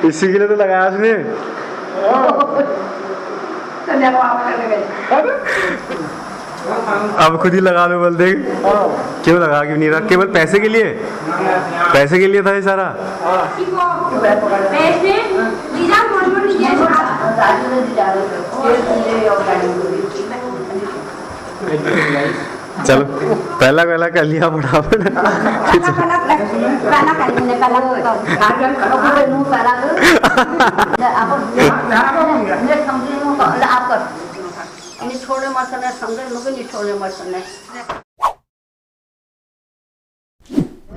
इसी के लिए तो लगाया उसने। अब खुद ही लगा लो बोल दे। क्यों लगा क्यों नहीं रहा? केवल पैसे के लिए? पैसे के लिए था ये सारा? चलो पहला पहला कर लिया फटाफट।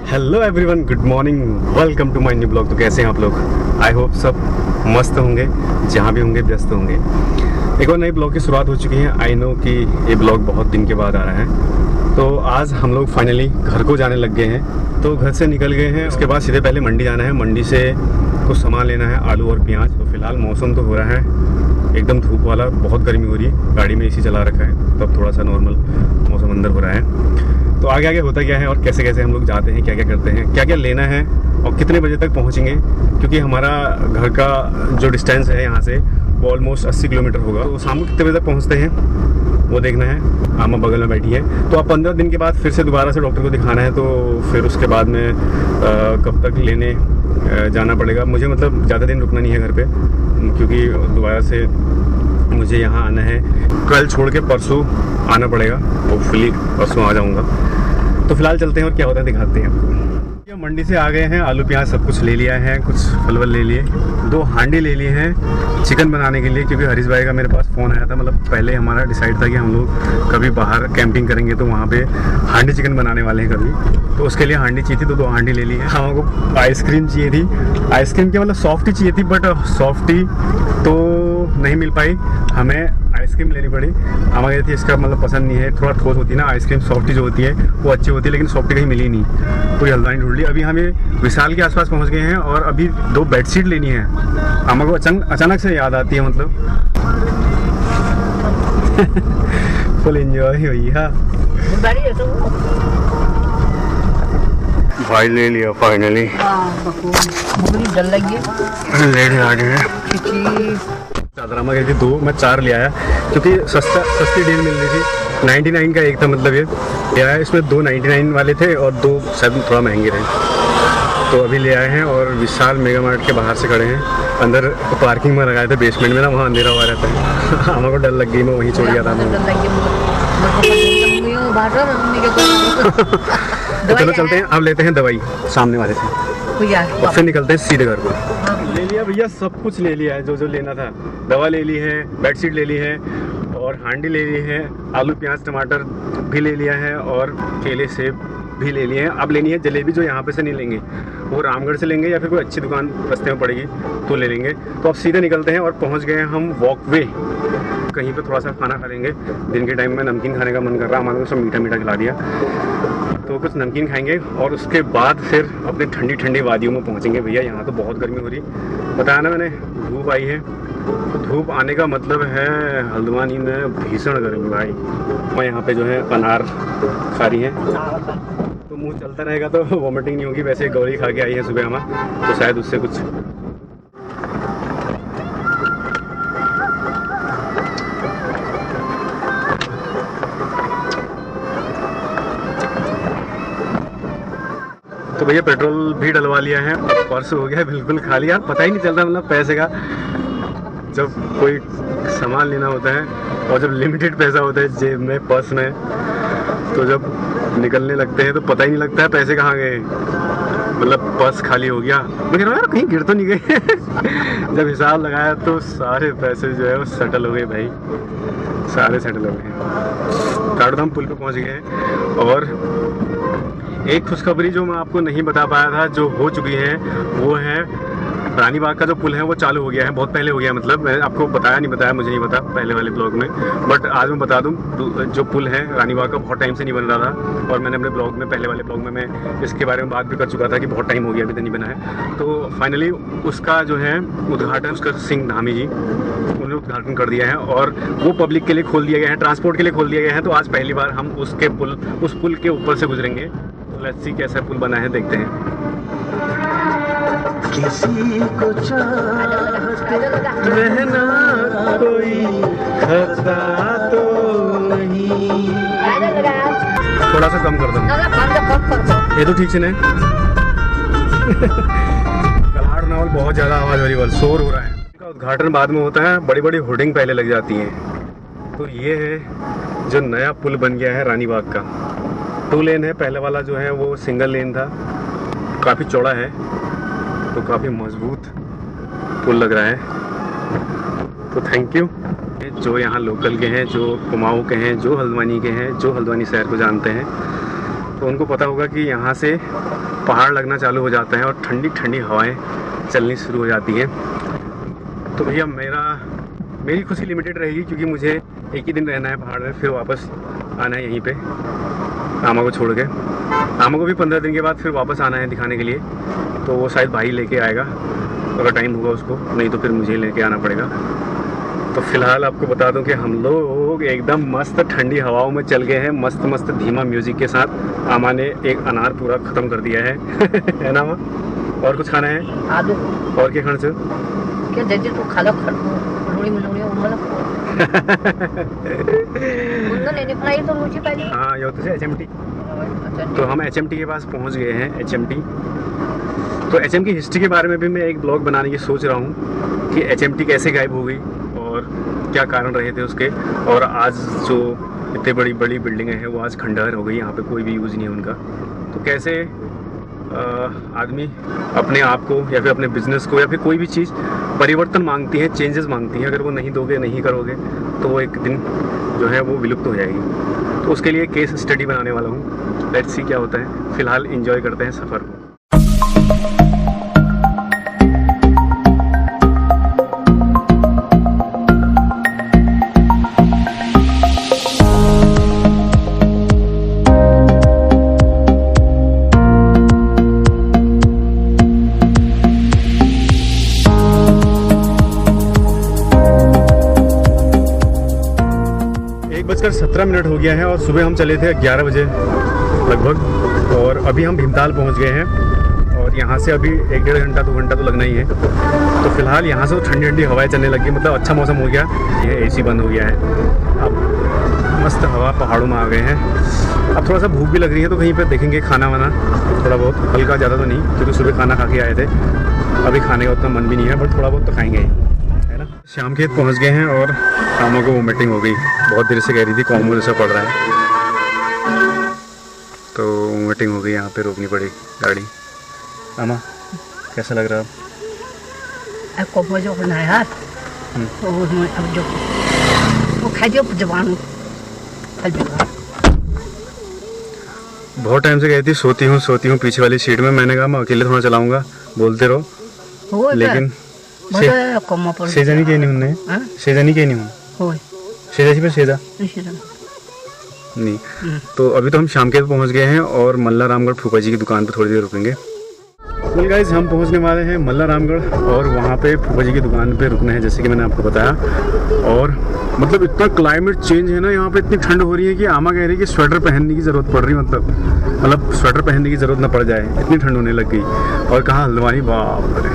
Hello everyone, good morning, welcome to my new blog. तो कैसे हैं आप लोग? आई होप सब मस्त होंगे, जहाँ भी होंगे व्यस्त होंगे। एक और नई ब्लॉग की शुरुआत हो चुकी है। आई नो कि ये ब्लॉग बहुत दिन के बाद आ रहा है। तो आज हम लोग फाइनली घर को जाने लग गए हैं। तो घर से निकल गए हैं, उसके बाद सीधे पहले मंडी जाना है। मंडी से कुछ सामान लेना है, आलू और प्याज। तो फिलहाल मौसम तो हो रहा है एकदम धूप वाला, बहुत गर्मी हो रही है। गाड़ी में एसी चला रखा है, तब थोड़ा सा नॉर्मल मौसम अंदर हो रहा है। तो आगे आगे होता क्या है और कैसे कैसे हम लोग जाते हैं, क्या क्या करते हैं, क्या क्या लेना है और कितने बजे तक पहुंचेंगे, क्योंकि हमारा घर का जो डिस्टेंस है यहाँ से वो ऑलमोस्ट 80 किलोमीटर होगा। तो शाम को कितने बजे तक पहुँचते हैं वो देखना है। आमा बगल में बैठी है। तो अब 15 दिन के बाद फिर से दोबारा से डॉक्टर को दिखाना है। तो फिर उसके बाद में कब तक लेने जाना पड़ेगा मुझे, मतलब ज़्यादा दिन रुकना नहीं है घर पे, क्योंकि दोबारा से मुझे यहाँ आना है। कल छोड़ के परसों आना पड़ेगा, होपफुली परसों आ जाऊँगा। तो फिलहाल चलते हैं और क्या होता है दिखाते हैं आपको। मंडी से आ गए हैं, आलू प्याज सब कुछ ले लिया है, कुछ फल वल ले लिए, 2 हांडी ले लिए हैं चिकन बनाने के लिए, क्योंकि हरीश भाई का मेरे पास फ़ोन आया था। मतलब पहले हमारा डिसाइड था कि हम लोग कभी बाहर कैंपिंग करेंगे तो वहाँ पे हांडी चिकन बनाने वाले हैं कभी। तो उसके लिए हांडी चाहिए थी, तो 2 हांडी ले ली है। हमको आइसक्रीम चाहिए थी, आइसक्रीम क्या मतलब सॉफ्टी चाहिए थी, बट सॉफ्टी तो नहीं मिल पाई, हमें आइसक्रीम लेनी पड़ी। हमारे थी इसका मतलब पसंद नहीं है, थोड़ा ठोस होती है ना आइसक्रीम। सॉफ्टी जो होती है वो अच्छी होती है, लेकिन सॉफ्टी कहीं मिली नहीं, पूरी हल्द्वानी ढूंढ ली। अभी हमें विशाल के आसपास पहुंच गए हैं और अभी 2 बेडशीट लेनी है। हमको अचानक से याद आती है, मतलब फुल एंजॉय हुई है भाई। ले लिया फाइनली, चादरामा गई थी 2, मैं 4 ले आया, क्योंकि सस्ती डील मिल रही थी। 99 का एक था, मतलब ये लिया है। इसमें 2 99 वाले थे और 2 शायद थोड़ा महंगे थे। तो अभी ले आए हैं और विशाल मेगा मार्ट के बाहर से खड़े हैं। अंदर पार्किंग में लगाए थे बेसमेंट में ना, वहाँ अंधेरा हुआ रहता है। हमको डर लग गई, मैं वहीं छोड़ गया था। तो चलो चलते हैं, अब लेते हैं दवाई सामने वाले से और फिर निकलते हैं सीधे घर को। ले लिया भैया, सब कुछ ले लिया है जो जो लेना था। दवा ले ली है, बेडशीट ले ली है और हांडी ले ली है, आलू प्याज टमाटर भी ले लिया है और केले सेब भी ले लिए हैं। अब लेनी है जलेबी, जो यहाँ पे से नहीं लेंगे, वो रामगढ़ से लेंगे या फिर कोई अच्छी दुकान रास्ते में पड़ेगी तो ले लेंगे। तो अब सीधे निकलते हैं और पहुँच गए हैं हम वॉकवे। कहीं पे थोड़ा सा खाना खा लेंगे, दिन के टाइम में नमकीन खाने का मन कर रहा, हमारे को सब मीठा मीठा खिला दिया। तो कुछ नमकीन खाएंगे और उसके बाद फिर अपने ठंडी ठंडी वादियों में पहुंचेंगे। भैया यहाँ तो बहुत गर्मी हो रही, बताया ना मैंने, धूप आई है। तो धूप आने का मतलब है हल्द्वानी में भीषण गर्मी भाई। मैं यहाँ पे जो है अनार खा रही है, तो मुंह चलता रहेगा तो वॉमिटिंग नहीं होगी। वैसे गौरी खा के आई है सुबह हम, तो शायद उससे कुछ। तो भैया पेट्रोल भी डलवा लिया है, पर्स हो गया बिल्कुल खाली। यार पता ही नहीं चलता मतलब पैसे का, जब कोई सामान लेना होता है और जब लिमिटेड पैसा होता है जेब में, पर्स में, तो जब निकलने लगते हैं तो पता ही नहीं लगता है पैसे कहाँ गए। मतलब पर्स खाली हो गया, मैं कह रहा हूँ यार कहीं गिर तो नहीं गए। जब हिसाब लगाया तो सारे पैसे जो है वो सेटल हो गए भाई, सारे सेटल हो गए। काठगोदाम पुल पे पहुँच गए हैं। और एक खुशखबरी जो मैं आपको नहीं बता पाया था, जो हो चुकी है, वो है रानी बाग का जो पुल है वो चालू हो गया है, बहुत पहले हो गया है। मतलब मैंने आपको बताया नहीं बताया, मुझे नहीं पता पहले वाले ब्लॉग में, बट आज मैं बता दूं जो पुल है रानी बाग का बहुत टाइम से नहीं बन रहा था। और मैंने अपने ब्लॉग में, पहले वाले ब्लॉग में मैं इसके बारे में बात भी कर चुका था कि बहुत टाइम हो गया अभी तक नहीं बना है। तो फाइनली उसका जो है उद्घाटन उसका सिंह धामी जी उन्होंने उद्घाटन कर दिया है और वो पब्लिक के लिए खोल दिया गया है, ट्रांसपोर्ट के लिए खोल दिया गया है। तो आज पहली बार हम उस पुल के ऊपर से गुजरेंगे। तो लेट्स सी कैसा पुल बना है, देखते हैं। किसी को चाहते रहना कोई खता तो नहीं। थोड़ा सा कम कर दो, ये तो ठीक से नहीं। कलाड़ नावल बहुत ज़्यादा आवाज़ वाली वाल शोर हो रहा है। इनका उद्घाटन बाद में होता है, बड़ी बड़ी होर्डिंग पहले लग जाती हैं। तो ये है जो नया पुल बन गया है रानी बाग का। 2 लेन है, पहले वाला जो है वो सिंगल लेन था, काफ़ी चौड़ा है, तो काफ़ी मजबूत पुल लग रहा है। तो थैंक यू जो यहाँ लोकल के हैं, जो कुमाऊँ के हैं, जो हल्द्वानी के हैं, जो हल्द्वानी शहर को जानते हैं, तो उनको पता होगा कि यहाँ से पहाड़ लगना चालू हो जाता है और ठंडी ठंडी हवाएं चलनी शुरू हो जाती हैं। तो भैया मेरी खुशी लिमिटेड रहेगी, क्योंकि मुझे एक ही दिन रहना है पहाड़ में, फिर वापस आना है यहीं पे आमा को छोड़ के। आमा को भी 15 दिन के बाद फिर वापस आना है दिखाने के लिए, तो वो शायद भाई लेके आएगा अगर टाइम होगा उसको, नहीं तो फिर मुझे लेके आना पड़ेगा। तो फिलहाल आपको बता दूं कि हम लोग एकदम मस्त ठंडी हवाओं में चल गए हैं, मस्त मस्त धीमा म्यूजिक के साथ। आमा ने एक अनार पूरा ख़त्म कर दिया है है ना आमा? और कुछ खाना है? आलू और क्या खाना क्या दे तू खा लो हाँ यो तो HMT। तो हम HMT के पास पहुंच गए हैं। HMT तो HM की हिस्ट्री के बारे में भी मैं एक ब्लॉग बनाने की सोच रहा हूँ कि HMT कैसे गायब हो गई और क्या कारण रहे थे उसके। और आज जो इतनी बड़ी बड़ी बिल्डिंगें हैं वो आज खंडहर हो गई, यहाँ पे कोई भी यूज़ नहीं है उनका। तो कैसे आदमी अपने आप को या फिर अपने बिजनेस को या फिर कोई भी चीज़ परिवर्तन मांगती है, चेंजेस मांगती है। अगर वो नहीं दोगे, नहीं करोगे, तो वो एक दिन जो है वो विलुप्त हो जाएगी। तो उसके लिए केस स्टडी बनाने वाला हूँ, लेट्स सी क्या होता है। फिलहाल एंजॉय करते हैं सफ़र को। बजकर 17 मिनट हो गया है और सुबह हम चले थे 11 बजे लगभग, और अभी हम भीमताल पहुंच गए हैं। और यहाँ से अभी 1-1.5 घंटा 2 घंटा तो लगना ही है। तो फिलहाल यहाँ से ठंडी ठंडी हवाएं चलने लगी, मतलब अच्छा मौसम हो गया। ये AC बंद हो गया है, अब मस्त हवा, पहाड़ों में आ गए हैं। अब थोड़ा सा भूख भी लग रही है, तो कहीं पर देखेंगे खाना वाना थोड़ा बहुत, हल्का, ज़्यादा तो नहीं, क्योंकि सुबह खाना खा के आए थे। अभी खाने का उतना मन भी नहीं है, बट थोड़ा बहुत तो खाएँगे, है ना। शाम खेत पहुँच गए हैं और आमा को वोमिटिंग हो गई, बहुत देर से कह रही थी, कॉमन जैसा पड़ रहा है, तो वोमिटिंग हो गई। यहाँ पे रोकनी पड़ी गाड़ी। आमा कैसा लग रहा है आपको? जो बनाया तो अब जो वो खा जो जवान बहुत टाइम से कहती सोती हूँ पीछे वाली सीट में। मैंने कहा मैं अकेले थोड़ा चलाऊंगा, बोलते रहो, लेकिन सेजानी के नहीं उन्हें, सेजानी के नहीं हूँ, सेजा पे सेजा नहीं। तो अभी तो हम शाम के पहुंच गए हैं और मल्ला रामगढ़ फूफा जी की दुकान पर थोड़ी देर रुकेंगे। वेल गाइस, हम पहुंचने वाले हैं मल्ला रामगढ़ और वहाँ पे फूफा जी की दुकान पे रुकना है, जैसे कि मैंने आपको बताया। और मतलब इतना क्लाइमेट चेंज है ना, यहाँ पे इतनी ठंड हो रही है कि आमा कह रही है कि स्वेटर पहनने की ज़रूरत पड़ रही है, मतलब स्वेटर पहनने की ज़रूरत ना पड़ जाए, इतनी ठंड होने लग गई। और कहाँ हल्द्वानी, बाप रे।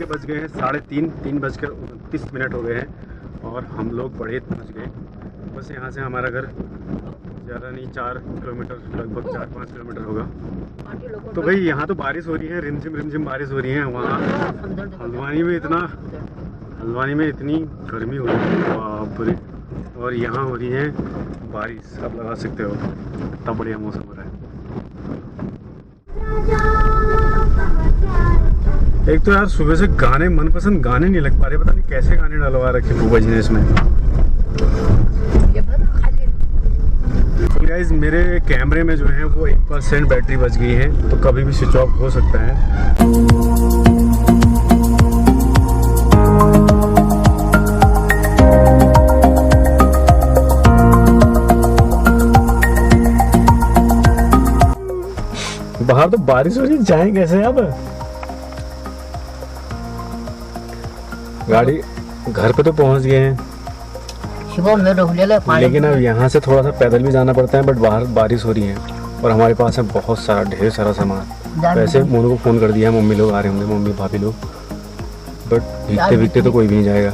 बज गए हैं 3:30, 3:29 हो गए हैं और हम लोग बड़े पहुँच गए। बस यहाँ से हमारा घर ज़्यादा नहीं, 4 किलोमीटर, लगभग 4-5 किलोमीटर होगा। तो भाई यहाँ तो बारिश हो रही है, रिमझिम बारिश हो रही है। वहाँ हल्द्वानी में इतनी गर्मी हो रही है, बाप रे। और यहाँ हो रही है बारिश, आप लगा सकते हो, इतना बढ़िया मौसम हो रहा है। एक तो यार सुबह से गाने, मनपसंद गाने नहीं लग पा रहे, पता नहीं कैसे गाने डलवा रखे फूफा जी ने इसमें। ये भरो खाली। तो गाइस मेरे कैमरे में जो है वो 1% बैटरी बच गई है, तो कभी भी स्विच ऑफ हो सकता है। बाहर तो बारिश हो रही है, जाएं कैसे अब? गाड़ी घर पे तो पहुंच गए हैं, सुबह में रोहले पानी। लेकिन अब यहाँ से थोड़ा सा पैदल भी जाना पड़ता है, बट बाहर बारिश हो रही है और हमारे पास है बहुत सारा, ढेर सारा सामान। वैसे मोनू को फ़ोन कर दिया है, मम्मी लोग आ रहे होंगे, मम्मी भाभी लोग, बट भीगते भीगते तो कोई भी नहीं जाएगा।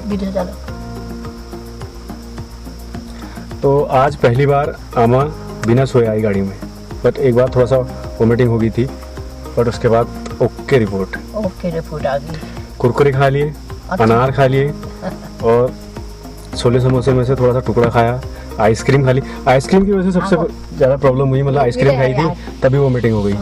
तो आज पहली बार आमा बिना सोए आई गाड़ी में, बट एक बार थोड़ा सा वोमिटिंग हो गई थी, बट उसके बाद ओके रिपोर्ट आ गई। कुरकुरे खा लिए, अनार खा लिए और छोले समोसे में से थोड़ा सा टुकड़ा खाया, आइसक्रीम खा ली। आइसक्रीम की वजह से सबसे ज़्यादा प्रॉब्लम हुई, मतलब आइसक्रीम खाई थी तभी वोमिटिंग हो गई।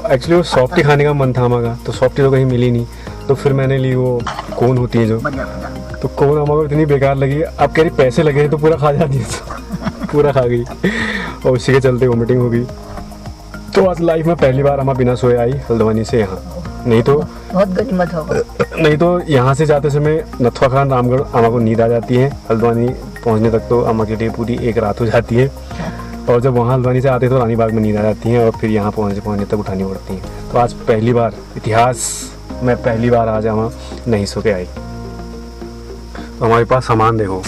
एक्चुअली वो सॉफ्टी खाने का मन था हमारा, तो सॉफ्टी तो कहीं मिली नहीं, तो फिर मैंने ली वो कोन होती है जो, तो कोन हमारे इतनी बेकार लगी, अब कह रही पैसे लगे हैं तो पूरा खा जाती है। पूरा खा गई और उसी के चलते वोमिटिंग हो गई। तो आज लाइफ में पहली बार हम बिना सोए आई हल्द्वानी से यहाँ, नहीं तो बहुत गनीमत होगा। नहीं तो यहाँ से जाते समय नथुआ खान, रामगढ़ अम्मा को नींद आ जाती है, हल्द्वानी पहुँचने तक तो अम्मा के लिए पूरी एक रात हो जाती है, और जब वहाँ हल्द्वानी से आते तो रानी बाग में नींद आ जाती है और फिर यहाँ पहुँचने तक उठानी पड़ती है। तो आज पहली बार इतिहास में पहली बार आज अम्मा नहीं सो के आई। तो हमारे पास सामान देखो,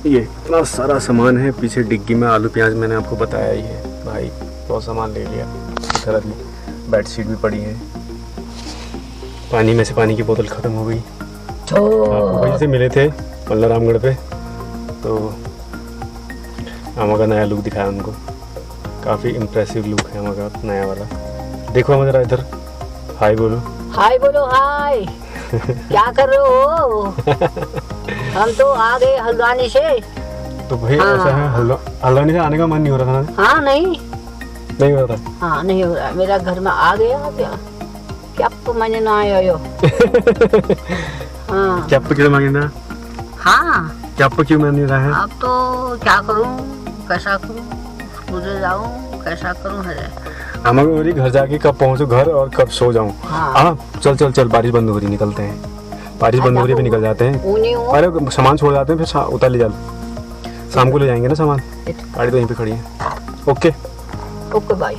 ये इतना सारा सामान है, पीछे डिग्गी में आलू प्याज मैंने आपको बताया ही है भाई, बहुत सामान ले लिया। इधर अभी बेडशीट भी पड़ी है, पानी में से पानी की बोतल ख़त्म हो गई। आपको वहीं से मिले थे पल्ला रामगढ़ पे, तो अम्मा का नया लुक दिखाया उनको, काफ़ी इम्प्रेसिव लुक है अम्मा का नया वाला। देखो अम्मा जरा इधर, हाय बोलो। हाय बोलो हाय। क्या कर रहे हो? हम तो आ गए हल्द्वानी से। तो भाई ऐसा है, हल्द्वानी से आने का मन नहीं हो रहा था ना? हाँ नहीं हो रहा था। हाँ नहीं हो रहा, मेरा घर में आ गया क्या तो मैंने ना आयो। हाँ क्या क्यों मांगे ना? हाँ क्या क्यों मान नहीं रहा है? अब तो क्या करूँ, कैसा करूँ, स्कूल जाऊँ, कैसा करूँ है। हमें बोली घर जाके कब पहुँचो घर और कब सो जाऊँ। हाँ चल चल चल, बारिश बंद हो रही, निकलते हैं। बारिश बंद हो रही है, निकल जाते हैं। अरे सामान छोड़ जाते हैं, फिर उतार ले जाओ, शाम को ले जाएंगे ना सामान, गाड़ी तो यहीं पे खड़ी है। Okay bye.